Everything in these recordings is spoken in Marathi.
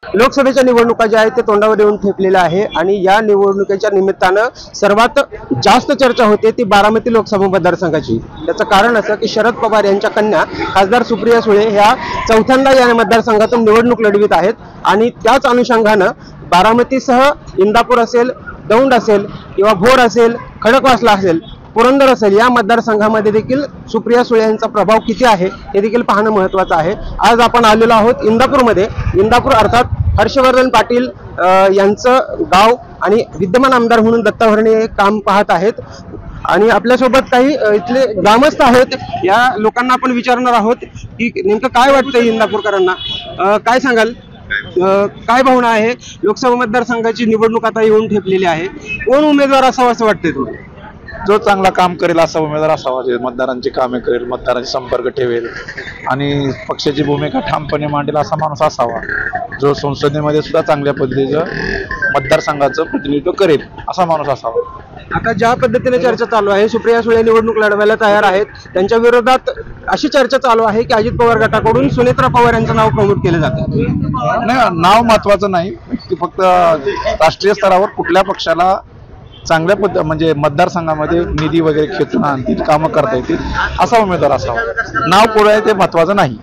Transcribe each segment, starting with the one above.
लोकसभेच्या निवडणुका ज्या आहेत ते तोंडावर येऊन ठेपलेल्या आहे आणि या निवडणुकीच्या निमित्तानं सर्वात जास्त चर्चा होते ती बारामती लोकसभा मतदारसंघाची। त्याचं कारण असं की शरद पवार यांच्या कन्या खासदार सुप्रिया सुळे ह्या चौथ्यांदा या मतदारसंघातून निवडणूक लढवित आहेत आणि त्याच अनुषंगानं बारामतीसह इंदापूर असेल, दौंड असेल किंवा भोर असेल, खडकवासला असेल, पुरंदर असेल या मतदारसंघामध्ये देखील सुप्रिया सुळे यांचा प्रभाव किती आहे हे देखील पाहणं महत्त्वाचं आहे। आज आपण आलेलो आहोत इंदापूरमध्ये। इंदापूर अर्थात हर्षवर्धन पाटील यांचं गाव आणि विद्यमान आमदार म्हणून दत्ता भरणे हे काम पाहत आहेत आणि आपल्यासोबत काही इथले ग्रामस्थ आहेत। या लोकांना आपण विचारणार आहोत की नेमकं काय वाटतंय इंदापूरकरांना, काय सांगाल, काय भावना आहे? लोकसभा मतदारसंघाची निवडणूक आता येऊन ठेपलेली आहे, कोण उमेदवार असावा असं वाटतंय तुम्हाला? जो चांगला काम करेल असा उमेदवार असावा, जे मतदारांची कामे करेल, मतदारांशी संपर्क ठेवेल आणि पक्षाची भूमिका ठामपणे मांडेल असा माणूस असावा, जो संसदेमध्ये सुद्धा चांगल्या पद्धतीचं मतदारसंघाचं प्रतिनिधित्व करेल असा माणूस असावा। आता ज्या पद्धतीने चर्चा चालू आहे, सुप्रिया सुळे निवडणूक लढवायला तयार आहेत, त्यांच्या विरोधात अशी चर्चा चालू आहे की अजित पवार गटाकडून सुनेत्रा पवार यांचं नाव प्रमोट केलं जातं। नाही, नाव महत्वाचं नाही, की फक्त राष्ट्रीय स्तरावर कुठल्या पक्षाला चांगल्या म्हणजे मतदारसंघामध्ये निधी वगैरे खेचून आणतील, कामं करता येतील असा उमेदवार असावा। नाव कोण आहे ते महत्वाचं नाही।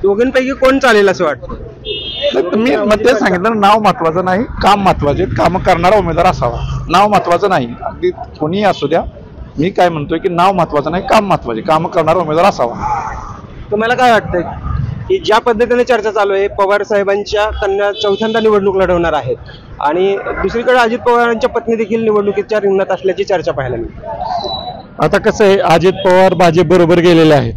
दोघांपैकी कोण चालेल असं वाटतं? मी मग ते सांगितलं, नाव महत्वाचं नाही, काम महत्वाचे, काम करणारा उमेदवार असावा, नाव महत्वाचं नाही। अगदी कोणीही असू द्या, मी काय म्हणतोय की नाव महत्वाचं नाही, काम महत्वाचे, काम करणारा उमेदवार असावा। तुम्हाला काय वाटतंय की ज्या पद्धतीने चर्चा चालू आहे, पवार साहेबांच्या कन्या चौथ्यांदा निवडणूक लढवणार आहेत आणि दुसरीकडे अजित पवारांच्या पत्नी देखील निवडणुकीच्या रिंगणात असल्याची चर्चा पाहायला मिळते। आता कसं आहे, अजित पवार भाजप बरोबर गेलेले आहेत,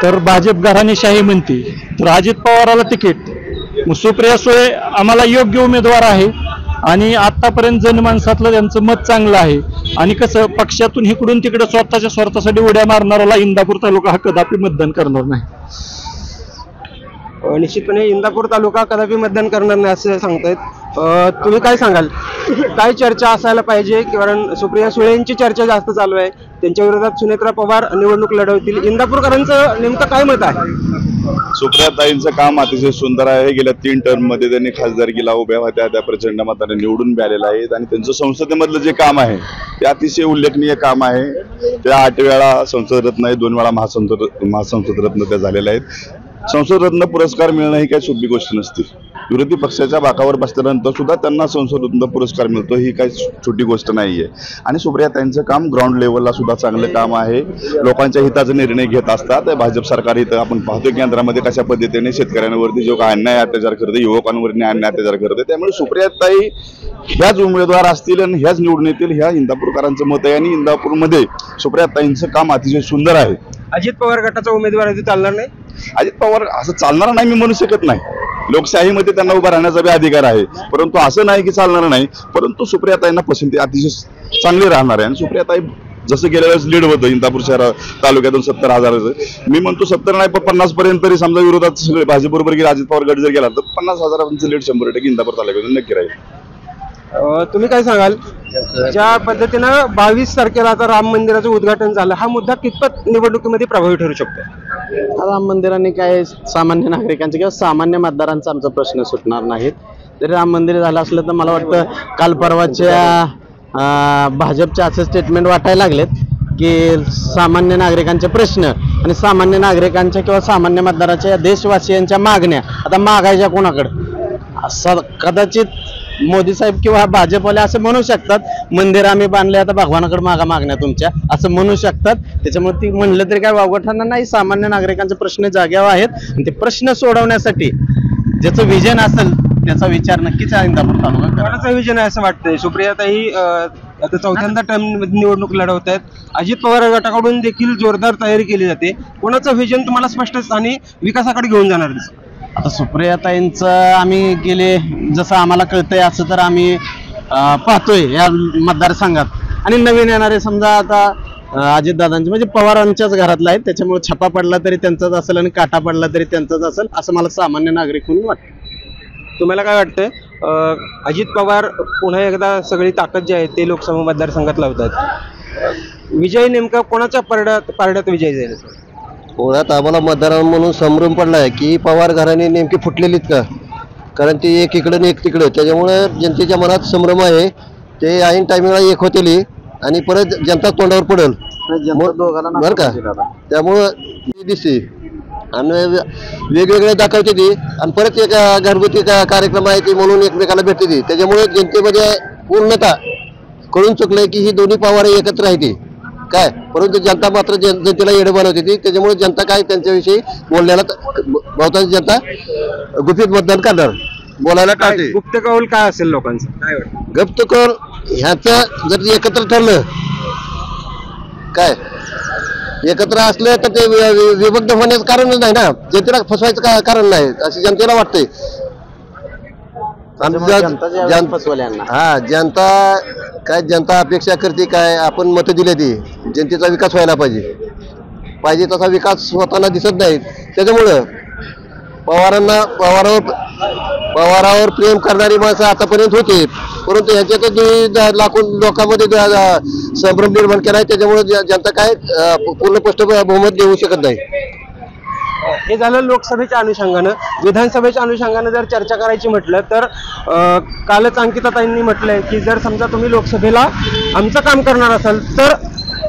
तर भाजप घराणेशाही म्हणते, तर अजित पवाराला तिकीट, सुप्रिया सुळे आम्हाला योग्य उमेदवार आहे आणि आतापर्यंत जनमानसातलं त्यांचं मत चांगलं आहे आणि कसं पक्षातून इकडून तिकडे स्वतःच्या स्वार्थासाठी उड्या मारणाऱ्याला इंदापूर तालुका हा कदापि मतदान करणार नाही। निश्चितपणे इंदापूर तालुका कदापि मतदान करणार नाही असं सांगतायत। तुम्ही काय सांगाल, काय चर्चा असायला पाहिजे? कारण सुप्रिया सुळेंची चर्चा जास्त चालू आहे, त्यांच्या विरोधात सुनेत्रा पवार निवडणूक लढवतील, इंदापूरकरांचं नेमकं काय मत आहे? सुप्रियाताईंचं काम अतिशय सुंदर आहे। गेल्या 3 टर्ममध्ये त्यांनी खासदारकीला उभ्या होत्या, त्या प्रचंड मताने निवडून आलेल्या आहेत आणि त्यांचं संसदेमधलं जे काम आहे ते अतिशय उल्लेखनीय काम आहे। त्या 8 वेळा संसद रत्न आहे, 2 वेळा महासंसद रत्न त्या झालेल्या आहेत। संसद रत्न पुरस्कार मिळणं ही काही सोपी गोष्ट नसते। विरोधी पक्षाच्या बाकावर बसल्यानंतर सुद्धा त्यांना संसद रत्न पुरस्कार मिळतो, ही काही छोटी गोष्ट नाहीये। आणि सुप्रियाताईंचं काम ग्राउंड लेवलला सुद्धा चांगलं काम आहे, लोकांच्या हिताचे निर्णय घेत असतात। भाजप सरकार इथं आपण पाहतो केंद्रामध्ये कशा पद्धतीने शेतकऱ्यांवरती जो अन्याय अत्याचार करते, युवकांवरती अन्याय अत्याचार करते, त्यामुळे सुप्रियाताई ह्याच उमेदवार असतील आणि ह्याच निवडून येतील, ह्या इंदापूरकरांचं मत आहे आणि इंदापूरमध्ये सुप्रियाताईंचं काम अतिशय सुंदर आहे। अजित पवार गटाचा उमेदवार आधी चालणार नाही? अजित पवार असं चालणार नाही मी म्हणू शकत नाही, लोकशाहीमध्ये त्यांना उभा राहण्याचा बी अधिकार आहे, परंतु असं नाही की चालणार नाही। परंतु सुप्रियाताईंना पसंती अतिशय चांगली राहणार आहे आणि सुप्रियाताई जसं गेल्या वेळेस लीड होतं इंदापूर शहर तालुक्यातून 70,000, मी म्हणतो 70 नाही पण 50 पर्यंत तरी समजा विरोधात सगळे भाजप बरोबर गेले, अजित पवार गट जर गेला तर 50,000 लीड 100% इंदापूर तालुक्यातून नक्की राहील। तुम्ही काय सांगाल, ज्या पद्धतीनं 22 तारखेला आता राम मंदिराचं उद्घाटन झालं, हा मुद्दा कितपत निवडणुकीमध्ये प्रभावी ठरू शकतो? राम मंदिराने काय सामान्य नागरिकांचे किंवा सामान्य मतदारांचा आमचा प्रश्न सुटणार नाहीत। जरी राम मंदिर झालं असलं तर मला वाटतं काल परवाच्या भाजपचे असे स्टेटमेंट वाटायला लागलेत की सामान्य नागरिकांचे प्रश्न आणि सामान्य नागरिकांच्या किंवा सामान्य मतदाराच्या देशवासियांच्या मागण्या आता मागायच्या कोणाकडे, असं कदाचित मोदी साहेब किंवा भाजपवाले असं म्हणू शकतात, मंदिर आम्ही बांधले आता भगवानाकडे मागण्या तुमच्या, असं म्हणू शकतात। त्याच्यामुळे ती म्हणलं तरी काय वावगं ठरणार नाही। सामान्य नागरिकांचे प्रश्न जाग्यावर आहेत आणि ते प्रश्न सोडवण्यासाठी ज्याचं विजन असेल त्याचा विचार नक्कीच इंदापूर तालुका कोणाचं विजन आहे असं वाटतंय? सुप्रियाताई आता चौथ्यांदा टर्म लढवत आहेत, अजित पवार गटाकडून देखील जोरदार तयारी केली जाते, कोणाचं विजन तुम्हाला स्पष्ट आणि विकासाकडे घेऊन जाणार दिसतं? आता सुप्रियाताईंचं आम्ही गेले जसं आम्हाला कळतंय असं तर आम्ही पाहतोय या मतदारसंघात आणि नवीन येणारे समजा आता अजितदादांचे म्हणजे पवारांच्याच घरातला आहे, त्याच्यामुळे छापा पडला तरी त्यांचाच असेल आणि काटा पडला तरी त्यांचाच असेल असं मला सामान्य नागरिक म्हणून वाटतं। तुम्हाला काय वाटतंय, अजित पवार पुन्हा एकदा सगळी ताकद जी आहे ते लोकसभा मतदारसंघात लावतात, विजय नेमका कोणाच्या पारड्यात विजय जाईल? पुण्यात आम्हाला मतदार म्हणून संभ्रम पडलाय की पवार घराणे नेमकी फुटलेलीत का, कारण ती एक इकडं आणि एक तिकडं, त्याच्यामुळं जनतेच्या मनात संभ्रम आहे. ते ऐन टायमिंगला एक होतील आणि परत जनता तोंडावर पडेल बरं का. त्यामुळं दिसते आणि वेगवेगळे दाखवते ती आणि परत एक घरगुती कार्यक्रम आहे ती म्हणून एकमेकाला भेटते ती. त्याच्यामुळे जनतेमध्ये पूर्णतः कळून चुकलंय की ही दोन्ही पवार एकत्र आहे ती काय, परंतु जनता मात्र जनतेला येडं बनवते ती. त्याच्यामुळे जनता काय त्यांच्याविषयी बोलण्याला बहुतांश जनता गुपित मतदान करणार, बोलायला टाळते. गुप्त कौल काय असेल लोकांचं, काय वाटतं? गुप्त कौल ह्याचं जर एकत्र ठरलं काय, एकत्र असलं तर ते विभक्त होण्याचं कारणच नाही ना, जनतेला फसवायचं कारण नाही असं जनतेला वाटतंय. हा जनता काय, जनता अपेक्षा करते काय, आपण मतं दिले ती जनतेचा विकास व्हायला पाहिजे तसा विकास होताना दिसत नाही. त्याच्यामुळं पवारावर प्रेम करणारी माणसं आतापर्यंत होते, परंतु ह्याच्यातच लाखो लोकांमध्ये संभ्रम निर्माण केला आहे. त्याच्यामुळे जनता काय पूर्ण स्पष्ट बहुमत देऊ शकत नाही. हे झालं लोकसभेच्या अनुषंगानं. विधानसभेच्या अनुषंगानं जर चर्चा करायची म्हटलं तर कालच अंकिताताईंनी म्हटलंय की जर समजा तुम्ही लोकसभेला आमचं काम करणार असाल तर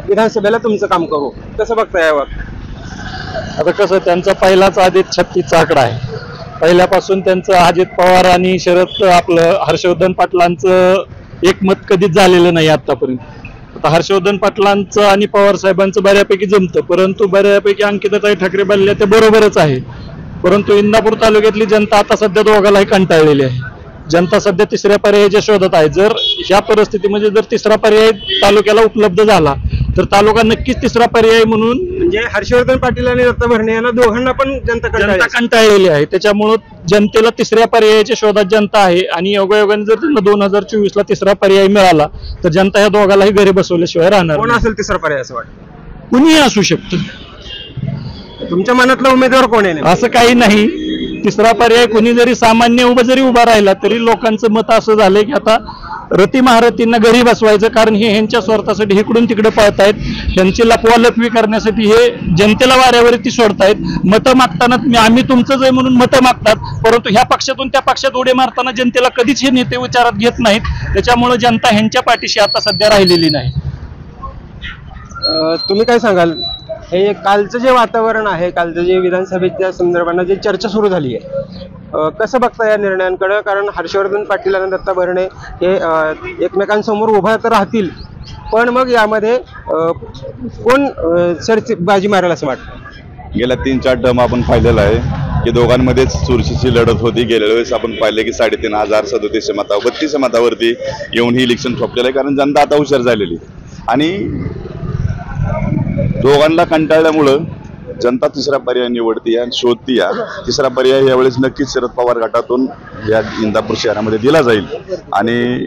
विधानसभेला तुमचं काम करू. कसं बघता यावर? आता कसं, त्यांचा पहिलाच आधीच 36चा आकडा आहे. पहिल्यापासून त्यांचं अजित पवार आणि हर्षवर्धन पाटलांचं एकमत कधीच झालेलं नाही आतापर्यंत. आता हर्षवर्धन पाटलांचं आणि पवार साहेबांचं बऱ्यापैकी जमतं, परंतु बऱ्यापैकी अंकिताताई ठाकरे बोलल्या ते बरोबरच आहे. परंतु इंदापूर तालुक्यातली जनता आता सध्या दोघालाही कंटाळलेली आहे. जनता सध्या तिसऱ्या पर्यायाच्या शोधात आहे. जर ह्या परिस्थितीमध्ये जर तिसरा पर्याय तालुक्याला उपलब्ध झाला तर तालुका नक्कीच तिसरा पर्याय म्हणून, म्हणजे हर्षवर्धन पाटील आणि दत्ता भरणे यांना दोघांना पण जनता कंटाळलेली आहे. त्याच्यामुळं जनतेला तिसऱ्या पर्यायाच्या शोधात जनता आहे आणि योगायोगाने जर त्यांना 2024ला तिसरा पर्याय मिळाला तर जनता ह्या दोघालाही घरी बसवल्याशिवाय राहणार. कोण असेल तिसरा पर्याय असं वाटतं? कुणीही असू शकतं. तुमच्या मनातला उमेदवार कोण आहे? असं काही नाही. तिसरा पर्याय कुणी जरी सामान्य उभा राहिला तरी लोकांचं मत असं झालंय की आता रती महारथींना घरी बसवायचं, कारण हे ह्यांच्या स्वार्थासाठी इकडून तिकडे पळतायत. त्यांची लपवालपवी करण्यासाठी हे जनतेला वाऱ्यावरती सोडतायत. मतं मागताना आम्ही तुमचंच आहे म्हणून मतं मागतात, परंतु ह्या पक्षातून त्या पक्षात उडे मारताना जनतेला कधीच हे नेते विचारात घेत नाहीत. त्याच्यामुळे जनता ह्यांच्या पाठीशी आता सध्या राहिलेली नाही. तुम्ही काय सांगाल? हे कालचं जे वातावरण आहे, कालचं जे विधानसभेच्या संदर्भानं जी चर्चा सुरू झाली आहे, कसं बघता या निर्णयांकडे? कारण हर्षवर्धन पाटील आणि दत्ता भरणे हे एकमेकांसमोर उभा तर राहतील, पण मग यामध्ये कोण बाजी मारेल असं वाटतं? गेल्या 3-4 टर्म आपण पाहिलेलं आहे की दोघांमध्येच चुरशीची लढत होती. गेल्या वेळेस आपण पाहिले की 3,537 मतावर 32 मतावरती येऊन ही इलेक्शन थोपलेलं आहे, कारण जनता आता हुशार झालेली आणि दोघांना कंटाळल्यामुळं जनता तिसरा पर्याय निवडती आणि शोधती. तिसरा पर्याय यावेळेस नक्कीच शरद पवार गटातून या इंदापूर शहरामध्ये दिला जाईल आणि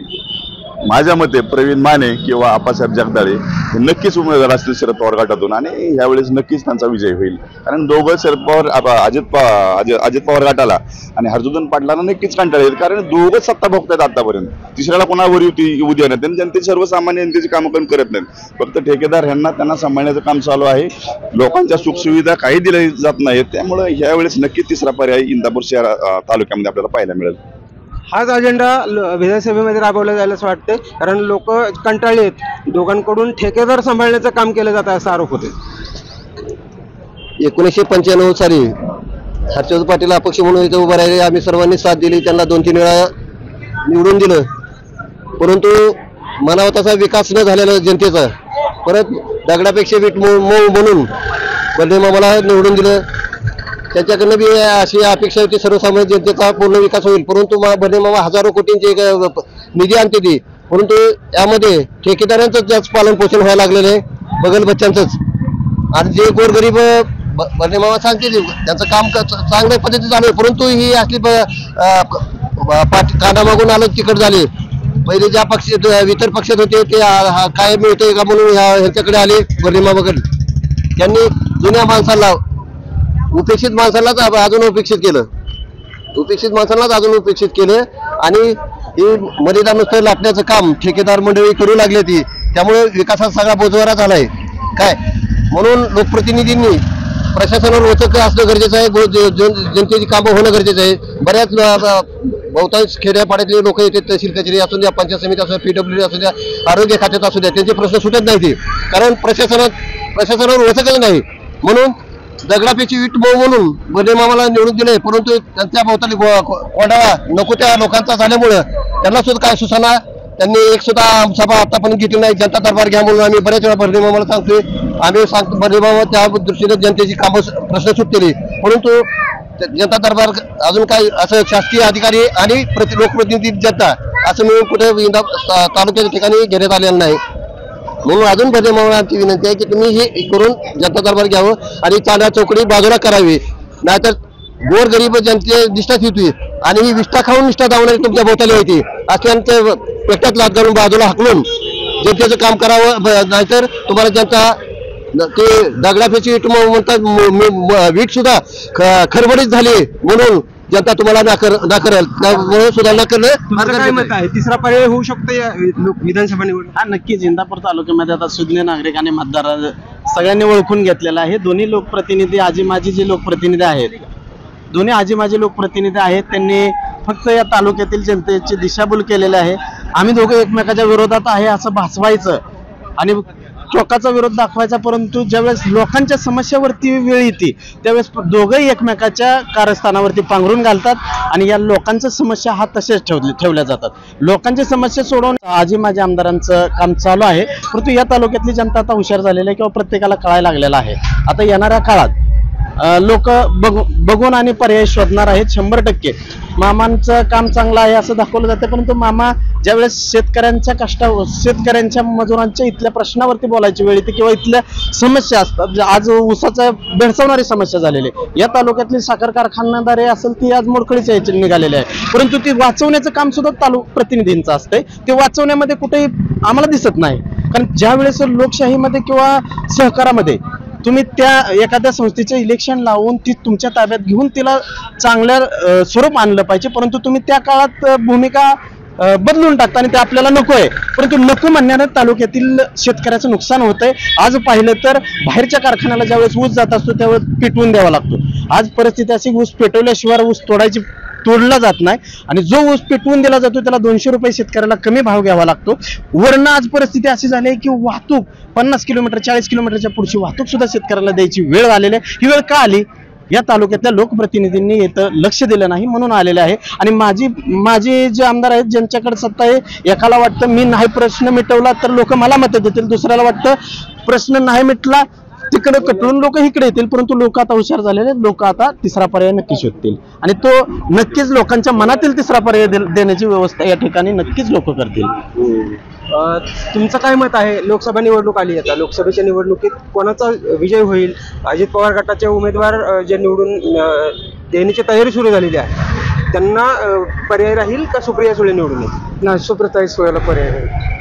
माझ्या मते प्रवीण माने किंवा आप्पासाहेब जगदाळे हे नक्कीच उमेदवार असतील शरद पवार गटातून आणि यावेळेस नक्कीच त्यांचा विजय होईल. कारण दोघं शरद पवार अजित पवार गटाला आणि हर्षवर्धन पाटलांना नक्कीच कंटाळा येईल, कारण दोघंच सत्ता भोगतायत आतापर्यंत. तिसऱ्याला कोणावर उद्या नाही. त्यांनी जनते सर्वसामान्य जनतेची कामं पण करत नाहीत. फक्त ठेकेदार ह्यांना त्यांना सांभाळण्याचं काम चालू आहे. लोकांच्या सुखसुविधा काही दिल्या जात नाहीत. त्यामुळे यावेळेस नक्कीच तिसरा पर्याय इंदापूर शहर तालुक्यामध्ये आपल्याला पाहायला मिळेल. हाच अजेंडा विधानसभेमध्ये राबवला जाईल असं वाटतंय, कारण लोक कंटाळले आहेत. दोघांकडून ठेकेदार सांभाळण्याचं काम केलं जातं असा आरोप होते. 1995 साली हर्षवर्धन पाटील अपक्ष म्हणून इथं उभं राहिले. आम्ही सर्वांनी साथ दिली, त्यांना 2-3 वेळा निवडून दिलं, परंतु मनावा तसा विकास न झालेला जनतेचा. परत दगडापेक्षा वीट मऊ म्हणून बलदेव मामाला निवडून दिलं. त्याच्याकडनं बी अशी अपेक्षा होती सर्वसामान्य जनतेचा पूर्ण विकास होईल, परंतु बलदेव मामा हजारो कोटींचे निधी आणते ती, परंतु यामध्ये ठेकेदारांचंच जास्त पालन पोषण व्हायला लागलेलं आहे, बगल बच्चांचंच. आणि जे गोरगरीब बलदेव मामा सांगते त्यांचं काम चांगल्या पद्धतीने चालू आहे, परंतु ही असली कांदा मागून आलं तिकड झाले. पहिले ज्या पक्ष इतर पक्षात होते ते काय मिळतंय का म्हणून ह्यांच्याकडे आले बलदेव मामाकडे. त्यांनी जुन्या माणसाला उपेक्षित माणसालाच अजून उपेक्षित केलं, अजून उपेक्षित केलं आणि हे मर्यादा नुसतं लाटण्याचं काम ठेकेदार मंडळी करू लागली ती. त्यामुळे विकासाचा सगळा बोजवारा झालाय काय. म्हणून लोकप्रतिनिधींनी प्रशासनावर वचक असणं गरजेचं आहे, जनतेची कामं होणं गरजेचं आहे. बऱ्याच बहुतांश खेड्यापाड्यातले लोक येते, तहसील कचेरी असू द्या, पंचायत समिती असू द्या, PWD असू द्या, आरोग्य खात्यात असू द्या, त्यांचे प्रश्न सुटत नाही, कारण प्रशासनावर वचकच नाही. म्हणून दगडापेची विट मऊ म्हणून बर्डे मामाला निवडून दिले, परंतु त्यांच्या भोवताली कोंडाळा नको त्या लोकांचा झाल्यामुळं त्यांना सुद्धा काय सुसाना, त्यांनी एक सुद्धा सभा आतापर्यंत घेतली नाही. जनता दरबार घ्या म्हणून आम्ही बऱ्याच वेळा बर्डे मामाला सांगतोय, आम्ही सांगतो बर्डे मामा त्या दृष्टीने जनतेची कामं प्रश्न सुटलेली, परंतु जनता दरबार अजून काही असं शासकीय अधिकारी आणि लोकप्रतिनिधी जनता असं मिळून कुठे तालुक्याच्या ठिकाणी घेण्यात आलेलं नाही. म्हणून अजून बर्डे मामाला आमची विनंती आहे की तुम्ही हे करून जनता दरबार घ्यावं आणि चांदा चौकडी बाजूला करावी, नाहीतर गोरगरीब जनते निष्ठाच होती आणि ही विष्ठा खाऊन निष्ठा दावणारी तुमच्या भोवताली होती. असल्यानंतर पेट्यात लाद घालून बाजूला हाकलून जनतेचं काम करावं, नाहीतर तुम्हाला जनता ते दगडापेची विट म्हणतात वीट सुद्धा खरबडीत झाली म्हणून जनता तुम्हाला नाकरेल, त्यामुळे सुधारणा करणं आहे. तिसरा पर्याय होऊ शकतो या विधानसभा निवडणूक. हा नक्कीच इंदापूर तालुक्यामध्ये आता सुज्ञ नागरिक आणि मतदार सगळ्यांनी ओळखून घेतलेला आहे. दोन्ही लोकप्रतिनिधी आजी माजी जे लोकप्रतिनिधी आहेत, दोन्ही आजी माजी लोकप्रतिनिधी आहेत, त्यांनी फक्त या तालुक्यातील जनतेची दिशाभूल केलेली आहे. आम्ही दोघे एकमेकाच्या विरोधात आहे असं भासवायचं आणि चोकाचा विरोध दाखवायचा, परंतु ज्यावेळेस लोकांच्या समस्यावरती वेळ येते त्यावेळेस दोघंही एकमेकाच्या कारस्थानावरती पांघरून घालतात आणि या लोकांच्या समस्या हा तसेच ठेवल्या जातात. लोकांची समस्या सोडवून आजी माझ्या आमदारांचं काम चालू आहे, परंतु या तालुक्यातली जनता आता हुशार झालेली आहे किंवा प्रत्येकाला कळायला लागलेला आहे. आता येणाऱ्या काळात लोक बघून आणि पर्याय शोधणार आहेत. 100% मामांचं काम चांगलं आहे असं दाखवलं जातं, परंतु मामा ज्यावेळेस शेतकऱ्यांच्या मजुरांच्या इथल्या प्रश्नावरती बोलायची वेळ येते किंवा इथल्या समस्या असतात, आज ऊसाचा भेडसावणारी समस्या झालेली आहे. या तालुक्यातली साखर कारखानदारी असेल ती आज मोडकळीच्या याची निघालेली आहे, परंतु ती वाचवण्याचं काम सुद्धा प्रतिनिधींचं असतंय. ते वाचवण्यामध्ये कुठेही आम्हाला दिसत नाही, कारण ज्या वेळेस लोकशाहीमध्ये किंवा सहकारामध्ये तुम्ही त्या एखाद्या संस्थेचे इलेक्शन लावून ती तुमच्या ताब्यात घेऊन तिला चांगल्या स्वरूप आणलं पाहिजे, परंतु तुम्ही त्या काळात भूमिका बदलून टाकता आणि ते आपल्याला नको आहे. परंतु नको म्हणण्यानं तालुक्यातील शेतकऱ्याचं नुकसान होतंय. आज पाहिलं तर बाहेरच्या कारखान्याला ज्यावेळेस ऊस जात असतो त्यावेळेस पेटवून द्यावा लागतो. आज परिस्थिती अशी ऊस पेटवल्याशिवाय ऊस तोडला जात नाही आणि जो ऊस पेटवून दिला जातो त्याला 200 रुपये शेतकऱ्याला कमी भाव घ्यावा लागतो. वरनं आज परिस्थिती अशी झाली आहे की वाहतूक 50 किलोमीटर 40 किलोमीटरच्या पुढची वाहतूक सुद्धा शेतकऱ्याला द्यायची वेळ आलेली आहे. ही वेळ का आली? या तालुक्यातल्या लोकप्रतिनिधींनी इथं लक्ष दिलं नाही म्हणून आलेले आहे. आणि माझे जे आमदार आहेत ज्यांच्याकडे सत्ता आहे, एकाला वाटतं मी नाही प्रश्न मिटवला तर लोक मला मत देतील, दुसऱ्याला वाटतं प्रश्न नाही मिटला तिकडे कटळून लोक इकडे येतील, परंतु लोक आता हुशार झालेले, लोक आता तिसरा पर्याय नक्की शोधतील आणि तो नक्कीच लोकांच्या मनातील तिसरा पर्याय देण्याची व्यवस्था या ठिकाणी नक्कीच लोक करतील. तुमचं काय मत आहे? लोकसभा निवडणूक आली, आता लोकसभेच्या निवडणुकीत कोणाचा विजय होईल? अजित पवार गटाचे उमेदवार जे निवडून देण्याची तयारी सुरू झालेली आहे, त्यांना पर्याय राहील का सुप्रिया सुळे निवडून येईल? नाही, सुप्रियाताई सुळेला पर्याय राहील.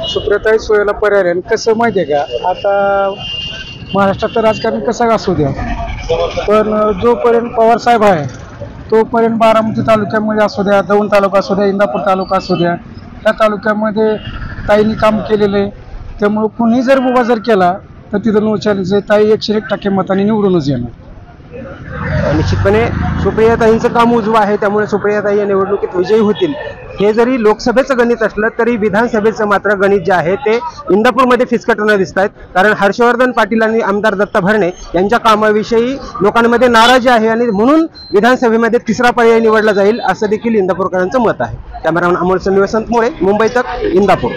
सुप्रियाताई सुळेला पर्याय राहील. कसं माहिती आहे का, आता महाराष्ट्रात राजकारण कसं असू द्या, पण जोपर्यंत पवार साहेब आहे तोपर्यंत बारामती तालुक्यामध्ये असू द्या, दौंड तालुका असू द्या, इंदापूर तालुका असू द्या, त्या तालुक्यामध्ये ताईंनी काम केलेलं आहे. त्यामुळं कुणी जर उभा जर केला तर तिथं नो चॅलेंज आहे, ताई 101% मतांनी निवडूनच येणार. निश्चितपणे सुप्रियाताईंचं काम उजवं आहे, त्यामुळे सुप्रियाताई या निवडणुकीत विजयी होतील. हे जरी लोकसभेचं गणित असलं तरी विधानसभेचं मात्र गणित जे आहे ते इंदापूरमध्ये फिसकटणं दिसत आहेत, कारण हर्षवर्धन पाटील आणि आमदार दत्ता भरणे यांच्या कामाविषयी लोकांमध्ये नाराजी आहे आणि म्हणून विधानसभेमध्ये तिसरा पर्याय निवडला जाईल असं देखील इंदापूरकरांचं मत आहे. कॅमेरामॅन अमोल वसंत मुळे, मुंबई तक, इंदापूर.